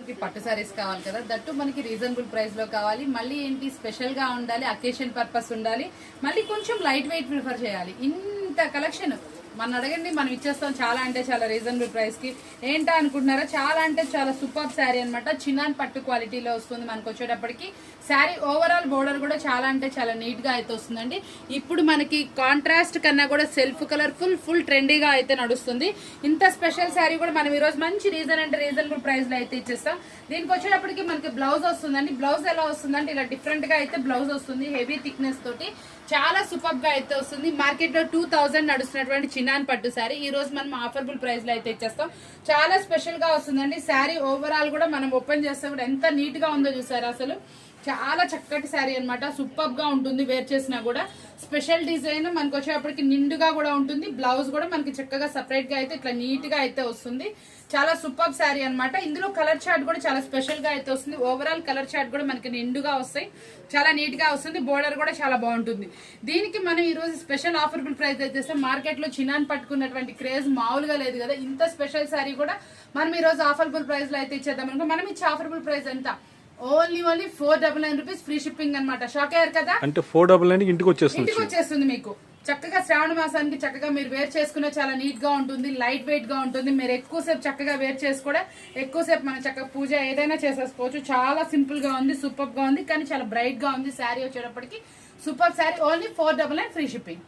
వచ్చేటప్పటికి పట్టు సారీస్ కావాలి కదా, దట్టు మనకి రీజనబుల్ ప్రైస్ లో కావాలి. మళ్ళీ ఏంటి స్పెషల్ గా ఉండాలి, అకేషన్ పర్పస్ ఉండాలి, మళ్ళీ కొంచెం లైట్ వెయిట్ ప్రిఫర్ చేయాలి. ఇంత కలెక్షన్ మనం అడగండి, మనం ఇచ్చేస్తాం. చాలా అంటే చాలా రీజనబుల్ ప్రైస్ కి. ఏంటా అనుకుంటున్నారా, చాలా అంటే చాలా సూపర్ శారీ అనమాట. చిన్నాన్ పట్టు క్వాలిటీలో వస్తుంది మనకు వచ్చేటప్పటికి. శారీ ఓవరాల్ బోర్డర్ కూడా చాలా అంటే చాలా నీట్ గా అయితే వస్తుందండి. ఇప్పుడు మనకి కాంట్రాస్ట్ కన్నా కూడా సెల్ఫ్ కలర్ ఫుల్ ట్రెండీగా అయితే నడుస్తుంది. ఇంత స్పెషల్ శారీ కూడా మనం ఈ రోజు మంచి రీజనబుల్ ప్రైస్ లో అయితే ఇచ్చేస్తాం. దీనికి వచ్చేటప్పటికి మనకి బ్లౌజ్ వస్తుందండి. బ్లౌజ్ ఎలా వస్తుందంటే ఇలా డిఫరెంట్ గా అయితే బ్లౌజ్ వస్తుంది, హెవీ థిక్నెస్ తోటి చాలా సూపర్ గా అయితే వస్తుంది. మార్కెట్ లో 2000 నడుస్తున్నటువంటి చిన్నాన్ పట్టు శారీ ఈ రోజు మనం ఆఫర్బుల్ ప్రైస్ లో అయితే ఇచ్చేస్తాం. చాలా స్పెషల్ గా వస్తుందండి. శారీ ఓవరాల్ కూడా మనం ఓపెన్ చేస్తే కూడా ఎంత నీట్ గా ఉందో చూసారు. అసలు చాలా చక్కటి శారీ అనమాట. సూపర్ గా ఉంటుంది, వేర్ చేసినా కూడా. స్పెషల్ డిజైన్ మనకు వచ్చేటప్పటికి నిండుగా కూడా ఉంటుంది. బ్లౌజ్ కూడా మనకి చక్కగా సపరేట్ గా అయితే ఇట్లా నీట్ గా అయితే వస్తుంది. చాలా సూపర్ శారీ అనమాట. ఇందులో కలర్ చార్ట్ కూడా చాలా స్పెషల్ గా అయితే వస్తుంది. ఓవరాల్ కలర్ చార్ట్ కూడా మనకి నిండుగా వస్తాయి, చాలా నీట్ గా వస్తుంది. బోర్డర్ కూడా చాలా బాగుంటుంది. దీనికి మనం ఈ రోజు స్పెషల్ ఆఫర్బుల్ ప్రైస్ అయితే మార్కెట్ లో చిన్నాన్ పట్టుకున్నటువంటి క్రేజ్ మామూలుగా లేదు కదా. ఇంత స్పెషల్ శారీ కూడా మనం ఈ రోజు ఆఫర్బుల్ ప్రైస్ లో అయితే ఇచ్చేద్దాం అనుకో. మనం ఇచ్చే ఆఫర్బుల్ ప్రైస్ ఎంత, ఓన్లీ 499 రూపీస్ ఫ్రీ షిప్పింగ్ అనమాట. షాక్ అయ్యారు కదా. అంటే 499 ఇంటికి వచ్చేస్తుంది మీకు. చక్కగా శ్రావణ మాసానికి చక్కగా మీరు వేర్ చేసుకునే చాలా నీట్ గా ఉంటుంది, లైట్ వెయిట్ గా ఉంటుంది. మీరు ఎక్కువసేపు చక్కగా వేర్ చేసుకోవడం, ఎక్కువసేపు మనం చక్కగా పూజ ఏదైనా చేసేసుకోవచ్చు. చాలా సింపుల్ గా ఉంది, సూపర్ గా ఉంది, కానీ చాలా బ్రైట్ గా ఉంది. శారీ వచ్చేటప్పటికి super sari. Only 499 free shipping.